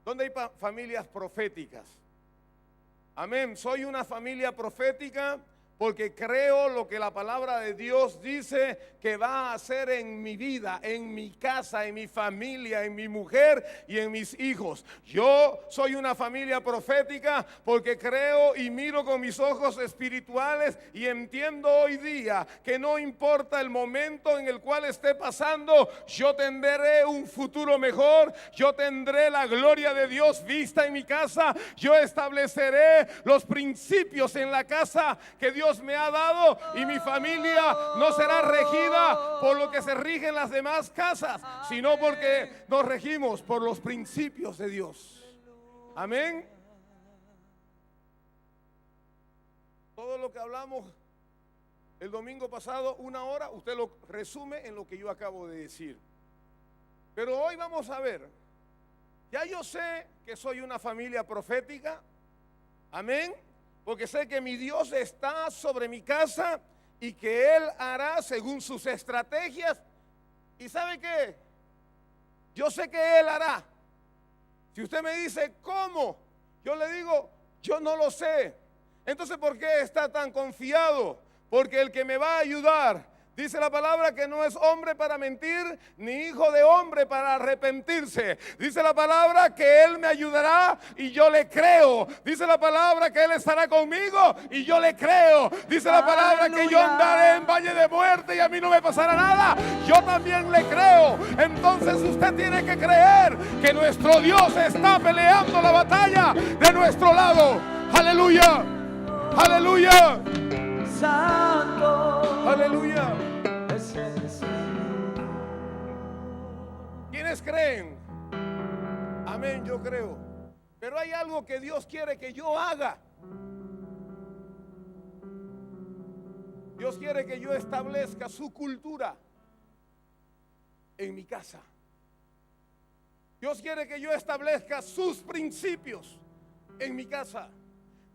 ¿Dónde hay familias proféticas? Amén. Soy una familia profética porque creo lo que la palabra de Dios dice que va a hacer en mi vida, en mi casa, en mi familia, en mi mujer y en mis hijos. Yo soy una familia profética porque creo y miro con mis ojos espirituales y entiendo hoy día que no importa el momento en el cual esté pasando, yo tendré un futuro mejor, yo tendré la gloria de Dios vista en mi casa, yo estableceré los principios en la casa que Dios me ha dado y mi familia no será regida por lo que se rigen las demás casas, sino porque nos regimos por los principios de Dios. Amén. Todo lo que hablamos el domingo pasado, 1 hora, usted lo resume en lo que yo acabo de decir. Pero hoy vamos a ver, ya yo sé que soy una familia profética, amén, porque sé que mi Dios está sobre mi casa y que Él hará según sus estrategias. ¿Y sabe qué? Yo sé que Él hará. Si usted me dice, ¿cómo? Yo le digo, yo no lo sé. Entonces, ¿por qué está tan confiado? Porque el que me va a ayudar, dice la palabra que no es hombre para mentir, ni hijo de hombre para arrepentirse. Dice la palabra que Él me ayudará y yo le creo. Dice la palabra que Él estará conmigo y yo le creo. Dice la palabra que yo andaré en valle de muerte y a mí no me pasará nada. Yo también le creo. Entonces usted tiene que creer que nuestro Dios está peleando la batalla de nuestro lado. Aleluya. Aleluya. Santo, aleluya. es el Señor. ¿Quiénes creen? Amén, yo creo. Pero hay algo que Dios quiere que yo haga. Dios quiere que yo establezca su cultura en mi casa. Dios quiere que yo establezca sus principios en mi casa.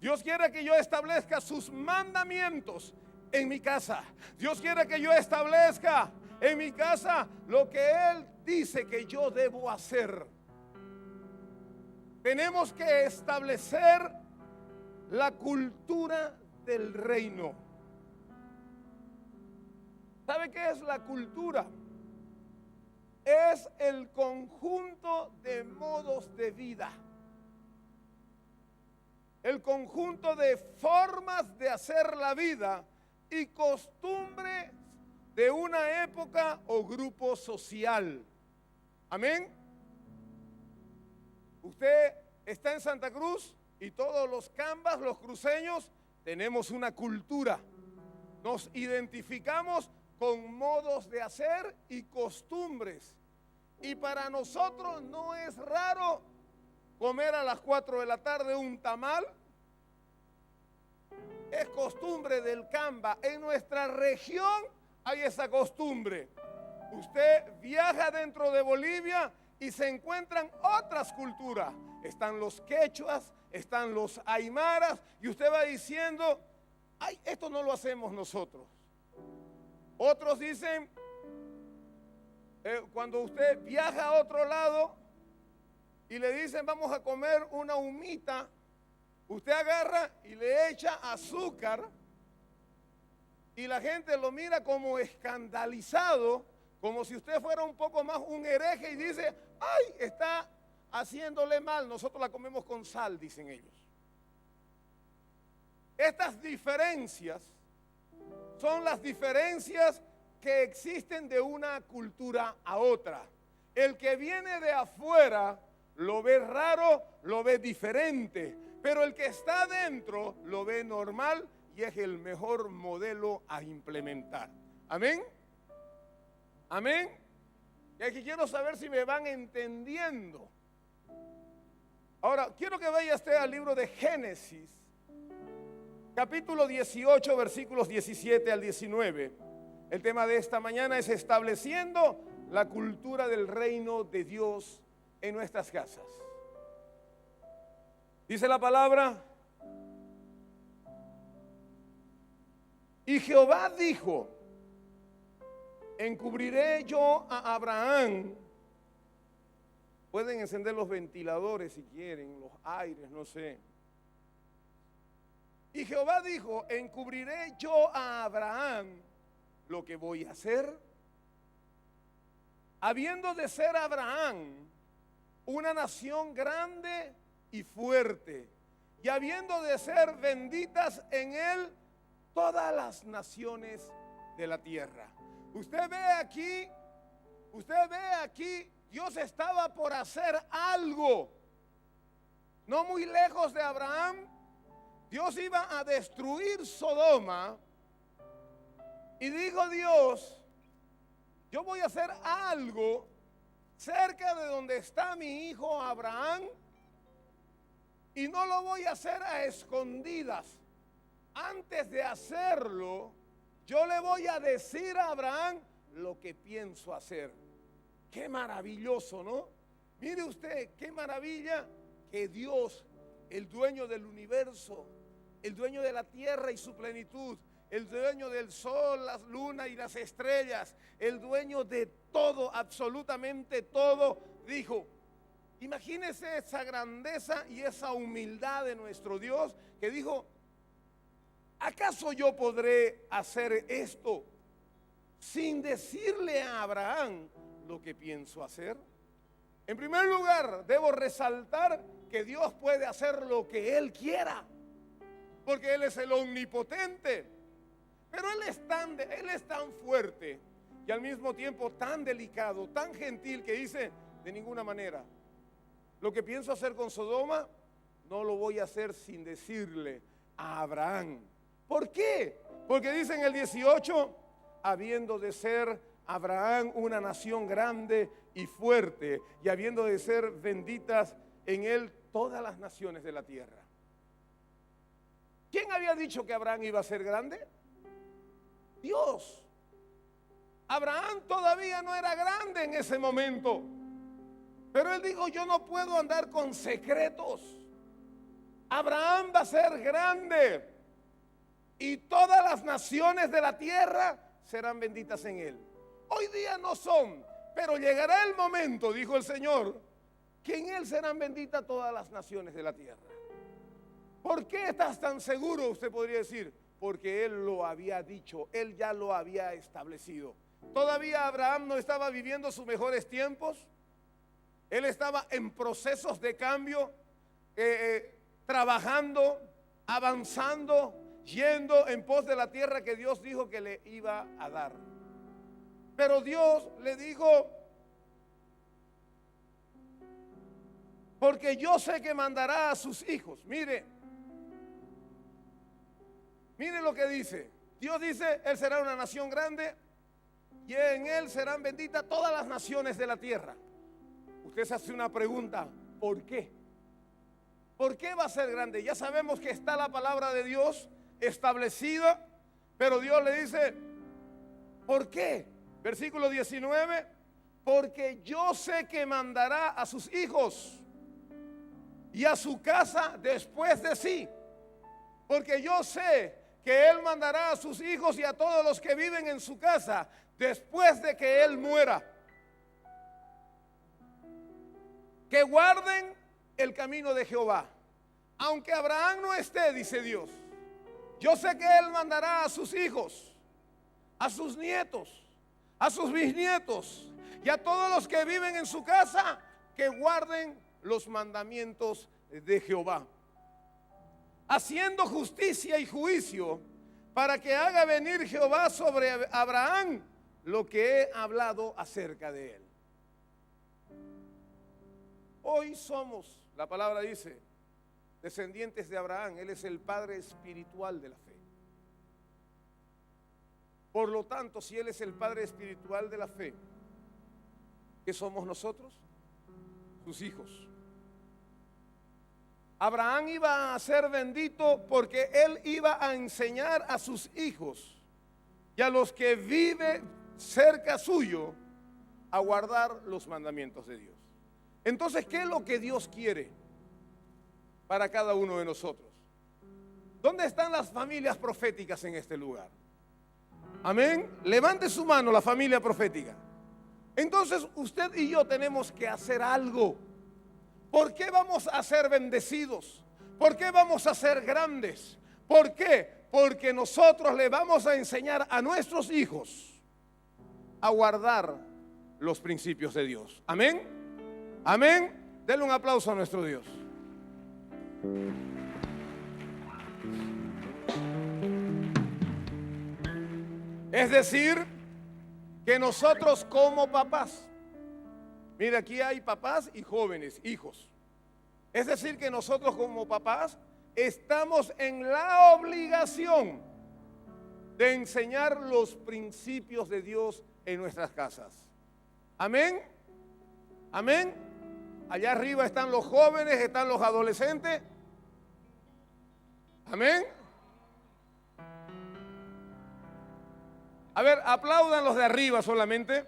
Dios quiere que yo establezca sus mandamientos en mi casa. Dios quiere que yo establezca en mi casa lo que Él dice que yo debo hacer. Tenemos que establecer la cultura del reino. ¿Sabe qué es la cultura? Es el conjunto de modos de vida. El conjunto de formas de hacer la vida y costumbres de una época o grupo social. Amén. Usted está en Santa Cruz y todos los cambas, los cruceños, tenemos una cultura. Nos identificamos con modos de hacer y costumbres. Y para nosotros no es raro comer a las 4 de la tarde un tamal. Es costumbre del Camba. En nuestra región hay esa costumbre. Usted viaja dentro de Bolivia y se encuentran otras culturas. Están los quechuas, están los aymaras, y usted va diciendo, ay, esto no lo hacemos nosotros. Otros dicen, cuando usted viaja a otro lado y le dicen vamos a comer una humita, usted agarra y le echa azúcar y la gente lo mira como escandalizado, como si usted fuera un poco más un hereje y dice, ay, está haciéndole mal, nosotros la comemos con sal, dicen ellos. Estas diferencias son las diferencias que existen de una cultura a otra. El que viene de afuera lo ve raro, lo ve diferente, pero el que está adentro lo ve normal y es el mejor modelo a implementar. Amén. Amén. Y aquí quiero saber si me van entendiendo. Ahora, quiero que vaya usted al libro de Génesis, capítulo 18, versículos 17 al 19. El tema de esta mañana es estableciendo la cultura del reino de Dios en nuestras casas. Dice la palabra, y Jehová dijo, encubriré yo a Abraham Pueden encender los ventiladores si quieren, los aires, no sé. Y Jehová dijo, ¿encubriré yo a Abraham lo que voy a hacer? Habiendo de ser Abraham una nación grande y fuerte, y habiendo de ser benditas en él todas las naciones de la tierra. Usted ve aquí, Dios estaba por hacer algo. No muy lejos de Abraham, Dios iba a destruir Sodoma. Y dijo Dios, yo voy a hacer algo cerca de donde está mi hijo Abraham, y no lo voy a hacer a escondidas. Antes de hacerlo, yo le voy a decir a Abraham lo que pienso hacer. Qué maravilloso, ¿no? Mire usted, qué maravilla que Dios, el dueño del universo, el dueño de la tierra y su plenitud, el dueño del sol, las lunas y las estrellas, el dueño de todo, absolutamente todo, dijo, imagínese esa grandeza y esa humildad de nuestro Dios, que dijo, ¿acaso yo podré hacer esto sin decirle a Abraham lo que pienso hacer? En primer lugar, debo resaltar que Dios puede hacer lo que Él quiera, porque Él es el omnipotente. Pero Él es tan fuerte y al mismo tiempo tan delicado, tan gentil, que dice, de ninguna manera, lo que pienso hacer con Sodoma, no lo voy a hacer sin decirle a Abraham. ¿Por qué? Porque dice en el 18, habiendo de ser Abraham una nación grande y fuerte, y habiendo de ser benditas en él todas las naciones de la tierra. ¿Quién había dicho que Abraham iba a ser grande? Dios. Abraham todavía no era grande en ese momento, pero él dijo, yo no puedo andar con secretos. Abraham va a ser grande y todas las naciones de la tierra serán benditas en él. Hoy día no son, pero llegará el momento, dijo el Señor, que en él serán benditas todas las naciones de la tierra. ¿Por qué estás tan seguro? Usted podría decir, porque él lo había dicho, él ya lo había establecido. Todavía Abraham no estaba viviendo sus mejores tiempos. Él estaba en procesos de cambio, trabajando, avanzando, yendo en pos de la tierra que Dios dijo que le iba a dar. Pero Dios le dijo, porque yo sé que mandará a sus hijos. Mire lo que dice. Dios dice, él será una nación grande y en él serán benditas todas las naciones de la tierra. Usted se hace una pregunta, ¿por qué? ¿Por qué va a ser grande? Ya sabemos que está la palabra de Dios establecida, pero Dios le dice, ¿por qué? Versículo 19, porque yo sé que mandará a sus hijos y a su casa después de sí. Porque yo sé que Él mandará a sus hijos y a todos los que viven en su casa después de que Él muera, que guarden el camino de Jehová. Aunque Abraham no esté, dice Dios, yo sé que Él mandará a sus hijos, a sus nietos, a sus bisnietos y a todos los que viven en su casa, que guarden los mandamientos de Jehová, haciendo justicia y juicio, para que haga venir Jehová sobre Abraham lo que he hablado acerca de él. Hoy somos, la palabra dice, descendientes de Abraham. Él es el padre espiritual de la fe. Por lo tanto, si Él es el padre espiritual de la fe, ¿qué somos nosotros? Sus hijos. Abraham iba a ser bendito porque él iba a enseñar a sus hijos y a los que viven cerca suyo a guardar los mandamientos de Dios. Entonces, ¿qué es lo que Dios quiere para cada uno de nosotros? ¿Dónde están las familias proféticas en este lugar? Amén. Levante su mano la familia profética. Entonces usted y yo tenemos que hacer algo. ¿Por qué vamos a ser bendecidos? ¿Por qué vamos a ser grandes? ¿Por qué? Porque nosotros le vamos a enseñar a nuestros hijos a guardar los principios de Dios. Amén. Amén. Denle un aplauso a nuestro Dios. Es decir, que nosotros como papás, mire, aquí hay papás y jóvenes, hijos. Es decir, que nosotros como papás estamos en la obligación de enseñar los principios de Dios en nuestras casas. Amén. Amén. Allá arriba están los jóvenes, están los adolescentes. Amén. A ver, aplaudan los de arriba solamente.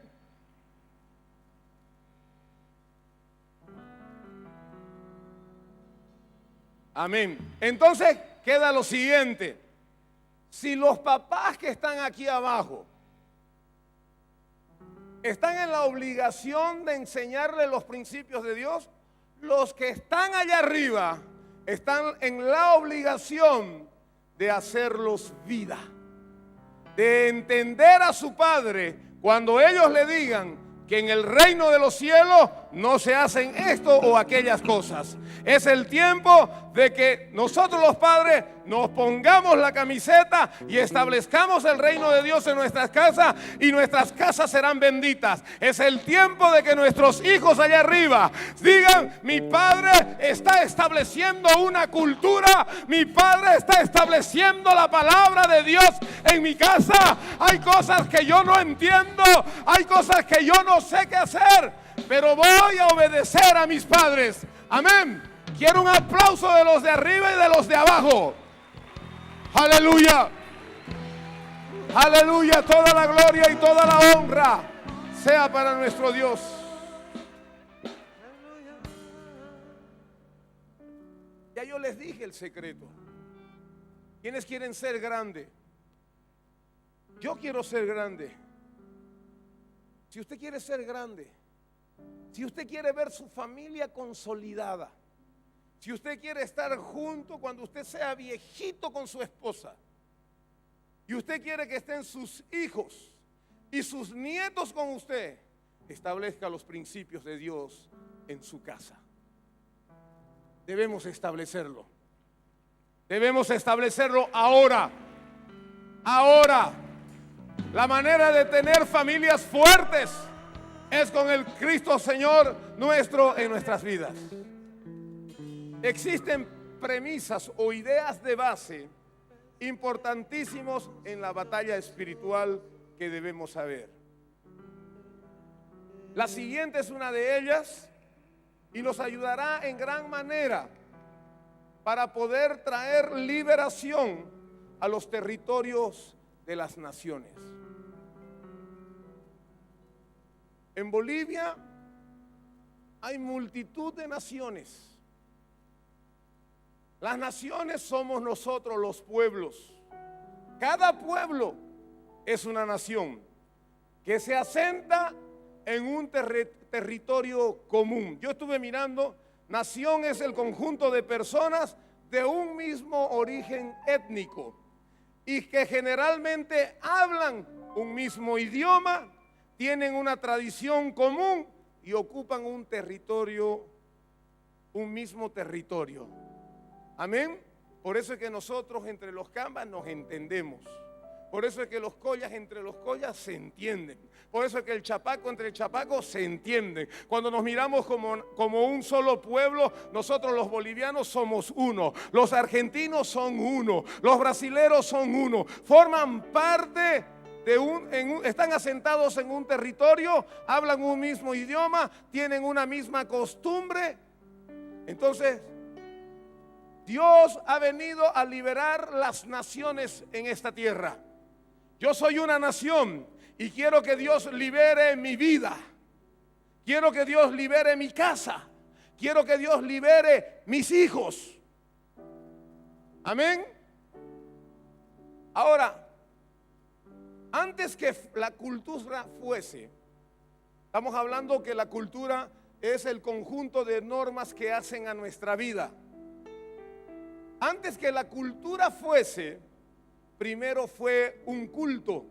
Amén. Entonces queda lo siguiente. Si los papás que están aquí abajo están en la obligación de enseñarle los principios de Dios, los que están allá arriba están en la obligación de hacerlos vida, de entender a su Padre cuando ellos le digan que en el reino de los cielos no se hacen esto o aquellas cosas. Es el tiempo de que nosotros los padres nos pongamos la camiseta y establezcamos el reino de Dios en nuestras casas, y nuestras casas serán benditas. Es el tiempo de que nuestros hijos allá arriba digan: mi padre está estableciendo una cultura, mi padre está estableciendo la palabra de Dios en mi casa. Hay cosas que yo no entiendo, hay cosas que yo no sé qué hacer, pero voy a obedecer a mis padres. Amén. Quiero un aplauso de los de arriba y de los de abajo. Aleluya. Aleluya. Toda la gloria y toda la honra sea para nuestro Dios. Ya yo les dije el secreto. ¿Quiénes quieren ser grandes? Yo quiero ser grande. Si usted quiere ser grande, si usted quiere ver su familia consolidada, si usted quiere estar junto cuando usted sea viejito con su esposa, y usted quiere que estén sus hijos y sus nietos con usted, establezca los principios de Dios en su casa. Debemos establecerlo. Debemos establecerlo ahora. Ahora. La manera de tener familias fuertes es con el Cristo Señor nuestro en nuestras vidas. Existen premisas o ideas de base importantísimos en la batalla espiritual que debemos saber. La siguiente es una de ellas y nos ayudará en gran manera para poder traer liberación a los territorios de las naciones. En Bolivia hay multitud de naciones. Las naciones somos nosotros, los pueblos. Cada pueblo es una nación que se asenta en un territorio común. Yo estuve mirando, nación es el conjunto de personas de un mismo origen étnico y que generalmente hablan un mismo idioma, tienen una tradición común y ocupan un territorio, un mismo territorio. Amén. Por eso es que nosotros entre los cambas nos entendemos. Por eso es que los collas entre los collas se entienden. Por eso es que el chapaco entre el chapaco se entiende. Cuando nos miramos como un solo pueblo, nosotros los bolivianos somos uno. Los argentinos son uno. Los brasileros son uno. Forman parte de están asentados en un territorio, hablan un mismo idioma, tienen una misma costumbre. Entonces, Dios ha venido a liberar las naciones en esta tierra. Yo soy una nación y quiero que Dios libere mi vida. Quiero que Dios libere mi casa. Quiero que Dios libere mis hijos. Amén. Ahora, antes que la cultura fuese, estamos hablando que la cultura es el conjunto de normas que hacen a nuestra vida. Antes que la cultura fuese, primero fue un culto.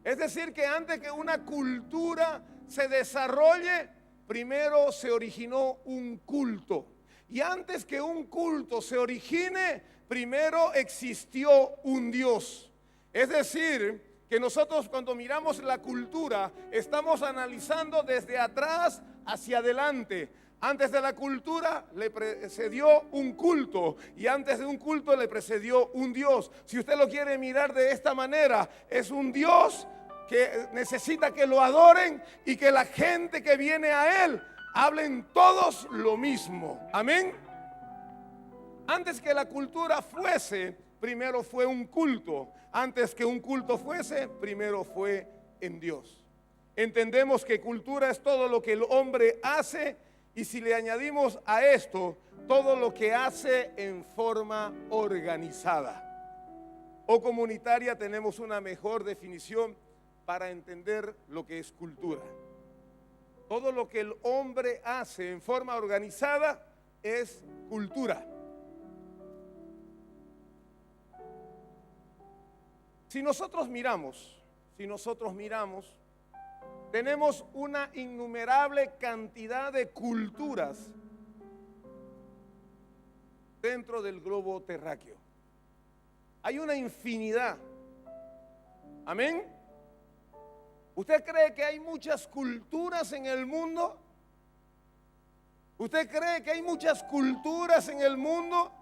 Es decir, que antes que una cultura se desarrolle, primero se originó un culto. Y antes que un culto se origine, primero existió un Dios. Es decir, que nosotros cuando miramos la cultura, estamos analizando desde atrás hacia adelante. Antes de la cultura le precedió un culto y antes de un culto le precedió un Dios. Si usted lo quiere mirar de esta manera, es un Dios que necesita que lo adoren y que la gente que viene a Él hablen todos lo mismo. Amén. Antes que la cultura fuese, primero fue un culto. Antes que un culto fuese, primero fue en Dios. Entendemos que cultura es todo lo que el hombre hace, y si le añadimos a esto todo lo que hace en forma organizada o comunitaria, tenemos una mejor definición para entender lo que es cultura. Todo lo que el hombre hace en forma organizada es cultura. Si nosotros miramos, tenemos una innumerable cantidad de culturas dentro del globo terráqueo. Hay una infinidad. Amén. ¿Usted cree que hay muchas culturas en el mundo? ¿Usted cree que hay muchas culturas en el mundo?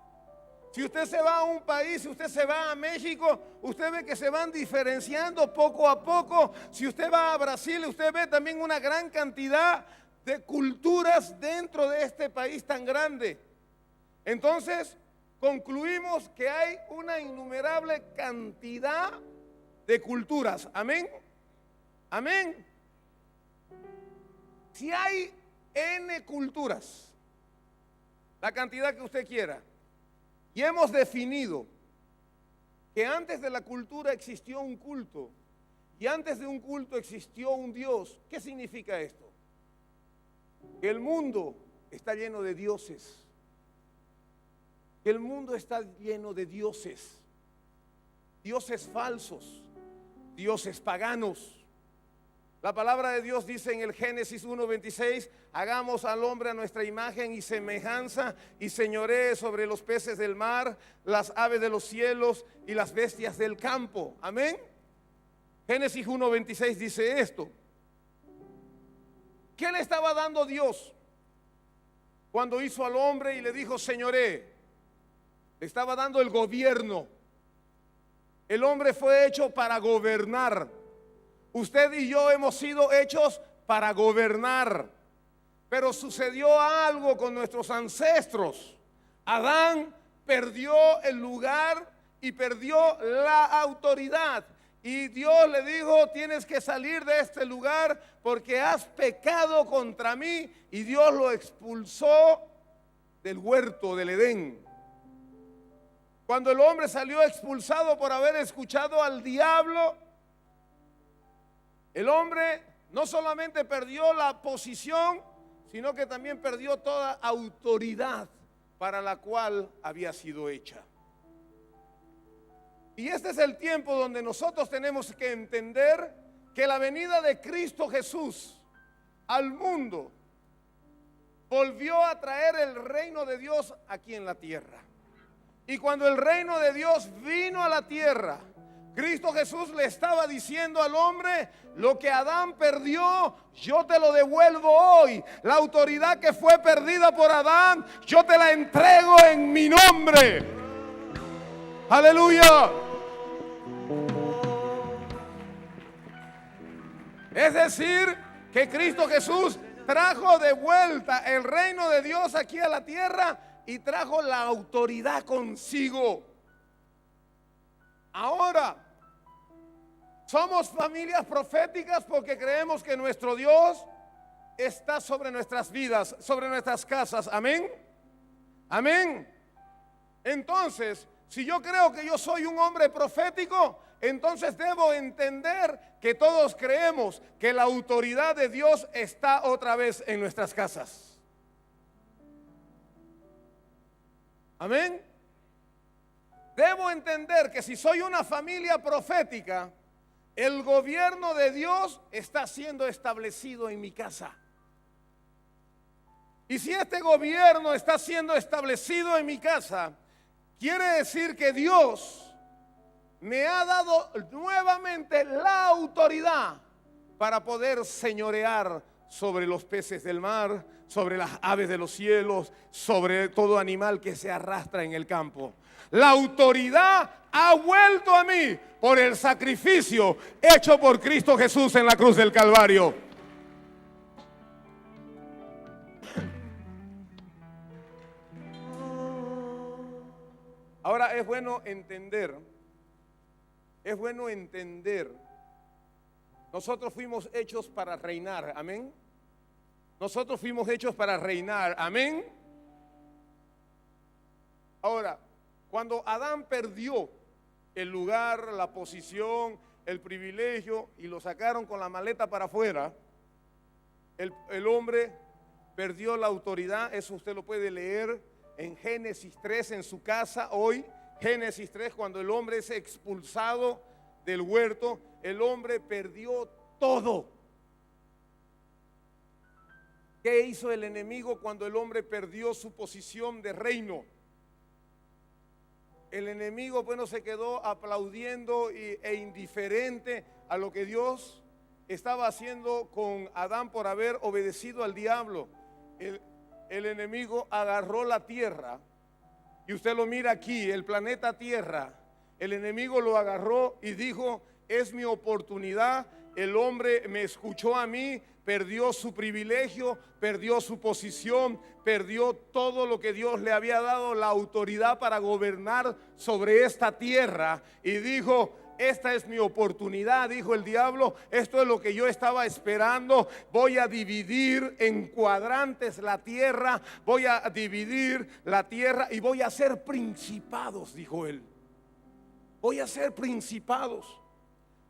Si usted se va a un país, si usted se va a México, usted ve que se van diferenciando poco a poco. Si usted va a Brasil, usted ve también una gran cantidad de culturas dentro de este país tan grande. Entonces, concluimos que hay una innumerable cantidad de culturas. Amén. Amén. Si hay N culturas, la cantidad que usted quiera, y hemos definido que antes de la cultura existió un culto y antes de un culto existió un Dios. ¿Qué significa esto? Que el mundo está lleno de dioses. Que el mundo está lleno de dioses. Dioses falsos, dioses paganos. La palabra de Dios dice en el Génesis 1:26, hagamos al hombre a nuestra imagen y semejanza y señoree sobre los peces del mar, las aves de los cielos y las bestias del campo. Amén. Génesis 1:26 dice esto. ¿Qué le estaba dando Dios cuando hizo al hombre y le dijo señoree? Le estaba dando el gobierno. El hombre fue hecho para gobernar. Usted y yo hemos sido hechos para gobernar, pero sucedió algo con nuestros ancestros. Adán perdió el lugar y perdió la autoridad. Y Dios le dijo, tienes que salir de este lugar porque has pecado contra mí. Y Dios lo expulsó del huerto del Edén. Cuando el hombre salió expulsado por haber escuchado al diablo, el hombre no solamente perdió la posición, sino que también perdió toda autoridad para la cual había sido hecha. Y este es el tiempo donde nosotros tenemos que entender que la venida de Cristo Jesús al mundo volvió a traer el reino de Dios aquí en la tierra. Y cuando el reino de Dios vino a la tierra, Cristo Jesús le estaba diciendo al hombre, lo que Adán perdió, yo te lo devuelvo hoy. La autoridad que fue perdida por Adán, yo te la entrego en mi nombre. Aleluya. Es decir, que Cristo Jesús trajo de vuelta el reino de Dios aquí a la tierra y trajo la autoridad consigo. Ahora, somos familias proféticas porque creemos que nuestro Dios está sobre nuestras vidas, sobre nuestras casas. Amén. Amén. Entonces, si yo creo que yo soy un hombre profético, entonces debo entender que todos creemos que la autoridad de Dios está otra vez en nuestras casas. Amén. Debo entender que si soy una familia profética, el gobierno de Dios está siendo establecido en mi casa. Y si este gobierno está siendo establecido en mi casa, quiere decir que Dios me ha dado nuevamente la autoridad para poder señorear sobre los peces del mar, sobre las aves de los cielos, sobre todo animal que se arrastra en el campo. La autoridad ha vuelto a mí por el sacrificio hecho por Cristo Jesús en la cruz del Calvario. Ahora es bueno entender, nosotros fuimos hechos para reinar, amén. Nosotros fuimos hechos para reinar, amén. Ahora, cuando Adán perdió el lugar, la posición, el privilegio y lo sacaron con la maleta para afuera, el hombre perdió la autoridad. Eso usted lo puede leer en Génesis 3 en su casa hoy. Génesis 3, cuando el hombre es expulsado del huerto, el hombre perdió todo. ¿Qué hizo el enemigo cuando el hombre perdió su posición de reino? El enemigo, bueno, se quedó aplaudiendo e indiferente a lo que Dios estaba haciendo con Adán por haber obedecido al diablo. El enemigo agarró la tierra, y usted lo mira aquí, el planeta Tierra. El enemigo lo agarró y dijo: es mi oportunidad. El hombre me escuchó a mí, perdió su privilegio, perdió su posición, perdió todo lo que Dios le había dado, la autoridad para gobernar sobre esta tierra, y dijo: esta es mi oportunidad, dijo el diablo, esto es lo que yo estaba esperando. Voy a dividir en cuadrantes la tierra, voy a dividir la tierra y voy a hacer principados, dijo él. Voy a hacer principados.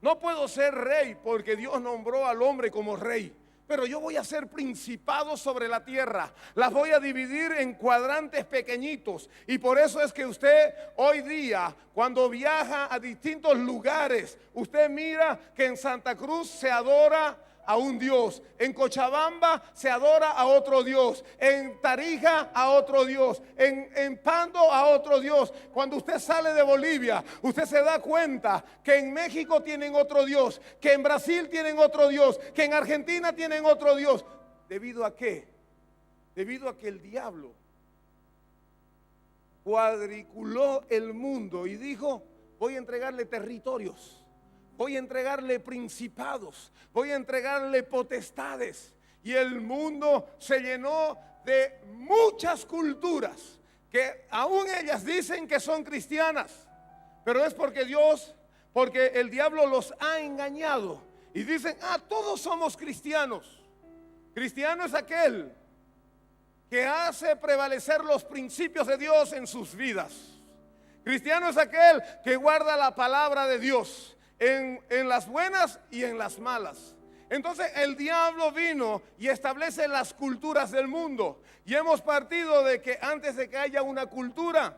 No puedo ser rey porque Dios nombró al hombre como rey, pero yo voy a ser principado sobre la tierra. Las voy a dividir en cuadrantes pequeñitos. Y por eso es que usted hoy día, cuando viaja a distintos lugares, usted mira que en Santa Cruz se adora a un Dios, en Cochabamba se adora a otro Dios, en Tarija a otro Dios, en Pando a otro Dios. Cuando usted sale de Bolivia, usted se da cuenta que en México tienen otro Dios, que en Brasil tienen otro Dios, que en Argentina tienen otro Dios. ¿Debido a qué? Debido a que el diablo cuadriculó el mundo y dijo: voy a entregarle territorios, voy a entregarle principados, voy a entregarle potestades. Y el mundo se llenó de muchas culturas que aún ellas dicen que son cristianas, pero es porque el diablo los ha engañado y dicen: todos somos cristianos. Cristiano es aquel que hace prevalecer los principios de Dios en sus vidas. Cristiano es aquel que guarda la palabra de Dios en las buenas y en las malas. Entonces el diablo vino y establece las culturas del mundo, y hemos partido de que antes de que haya una cultura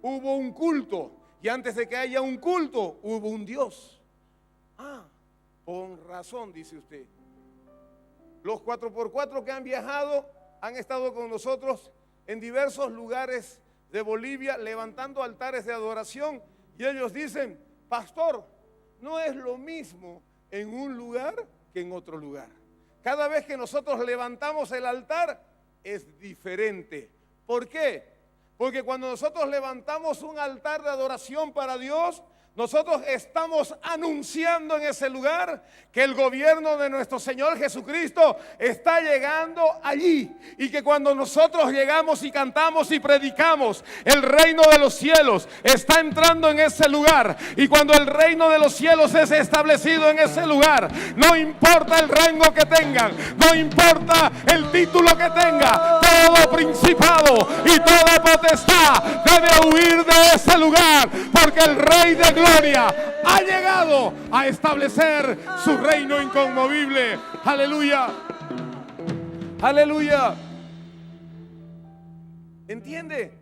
hubo un culto, y antes de que haya un culto hubo un Dios. Con razón, dice usted. Los 4x4 que han viajado han estado con nosotros en diversos lugares de Bolivia levantando altares de adoración, y ellos dicen: pastor, no es lo mismo en un lugar que en otro lugar. Cada vez que nosotros levantamos el altar es diferente. ¿Por qué? Porque cuando nosotros levantamos un altar de adoración para Dios, nosotros estamos anunciando en ese lugar que el gobierno de nuestro Señor Jesucristo está llegando allí, y que cuando nosotros llegamos y cantamos y predicamos, el reino de los cielos está entrando en ese lugar. Y cuando el reino de los cielos es establecido en ese lugar, no importa el rango que tengan, no importa el título que tenga, todo principado y toda potestad debe huir de ese lugar, porque el Rey de Gloria ha llegado a establecer su reino inconmovible. Aleluya, aleluya. ¿Entiende?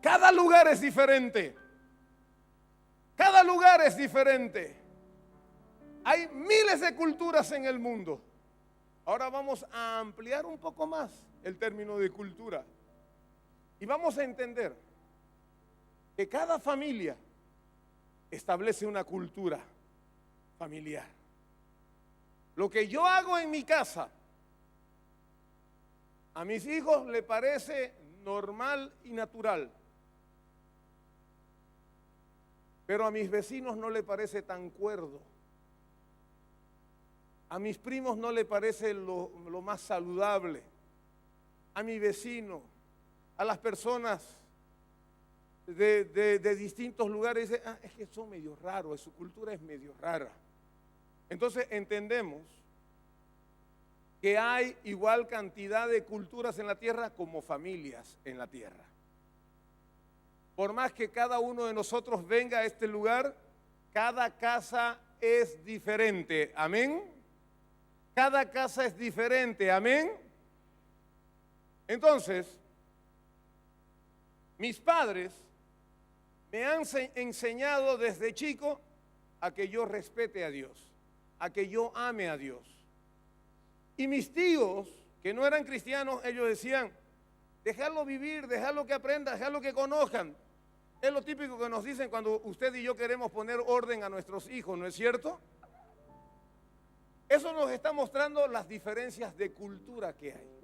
Cada lugar es diferente. Cada lugar es diferente. Hay miles de culturas en el mundo. Ahora vamos a ampliar un poco más el término de cultura. Y vamos a entender que cada familia establece una cultura familiar. Lo que yo hago en mi casa, a mis hijos les parece normal y natural, pero a mis vecinos no les parece tan cuerdo. A mis primos no les parece lo más saludable. A mi vecino, a las personas de distintos lugares, dicen, es que son medio raros, su cultura es medio rara. Entonces entendemos que hay igual cantidad de culturas en la tierra como familias en la tierra. Por más que cada uno de nosotros venga a este lugar, cada casa es diferente, amén. Cada casa es diferente, amén. Entonces, mis padres me han enseñado desde chico a que yo respete a Dios, a que yo ame a Dios. Y mis tíos, que no eran cristianos, ellos decían, dejarlo vivir, dejarlo que aprenda, dejarlo que conozcan. Es lo típico que nos dicen cuando usted y yo queremos poner orden a nuestros hijos, ¿no es cierto? Eso nos está mostrando las diferencias de cultura que hay.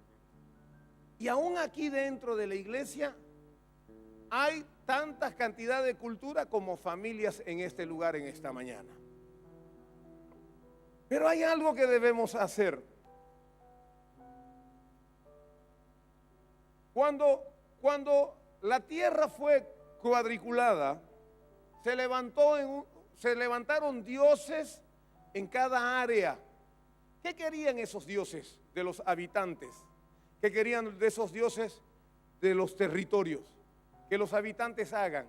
Y aún aquí dentro de la iglesia hay tantas cantidades de cultura como familias en este lugar en esta mañana. Pero hay algo que debemos hacer. Cuando la tierra fue cuadriculada, se levantaron dioses en cada área. ¿Qué querían esos dioses de los habitantes? ¿Qué querían de esos dioses de los territorios? Que los habitantes hagan,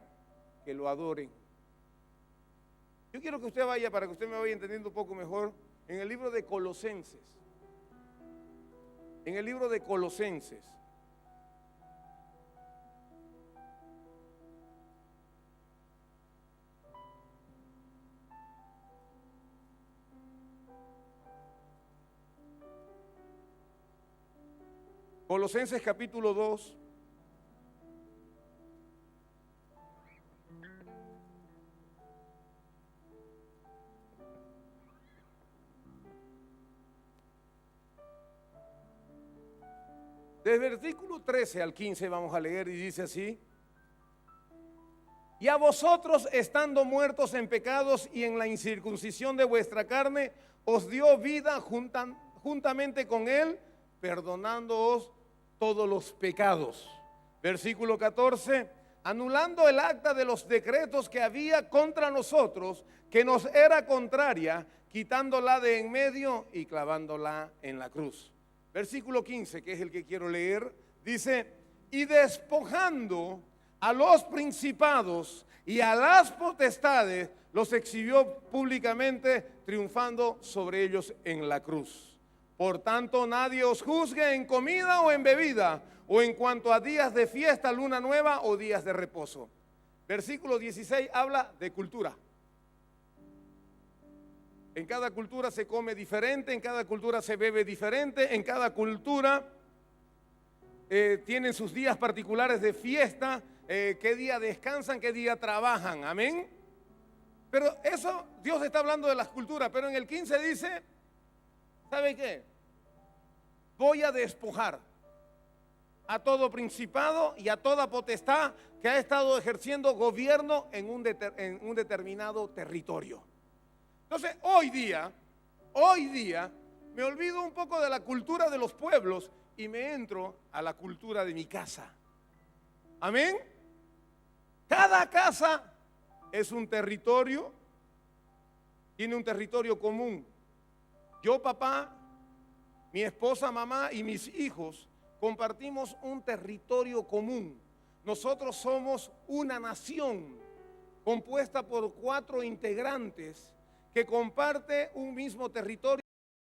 que lo adoren. Yo quiero que usted vaya, para que usted me vaya entendiendo un poco mejor, en el libro de Colosenses. En el libro de Colosenses. Colosenses capítulo 2. Desde el versículo 13 al 15 vamos a leer y dice así. Y a vosotros, estando muertos en pecados y en la incircuncisión de vuestra carne, os dio vida juntamente con él, perdonándoos todos los pecados. Versículo 14, anulando el acta de los decretos que había contra nosotros, que nos era contraria, quitándola de en medio y clavándola en la cruz. Versículo 15, que es el que quiero leer, dice, y despojando a los principados y a las potestades, los exhibió públicamente, triunfando sobre ellos en la cruz. Por tanto, nadie os juzgue en comida o en bebida, o en cuanto a días de fiesta, luna nueva o días de reposo. Versículo 16 habla de cultura. En cada cultura se come diferente, en cada cultura se bebe diferente, en cada cultura tienen sus días particulares de fiesta, qué día descansan, qué día trabajan, amén. Pero eso, Dios está hablando de las culturas, pero en el 15 dice, ¿sabe qué? Voy a despojar a todo principado y a toda potestad que ha estado ejerciendo gobierno en un determinado territorio. Entonces, hoy día, me olvido un poco de la cultura de los pueblos y me entro a la cultura de mi casa. Amén. Cada casa es un territorio, tiene un territorio común. Yo, papá, mi esposa, mamá y mis hijos compartimos un territorio común. Nosotros somos una nación compuesta por 4 integrantes que comparte un mismo territorio.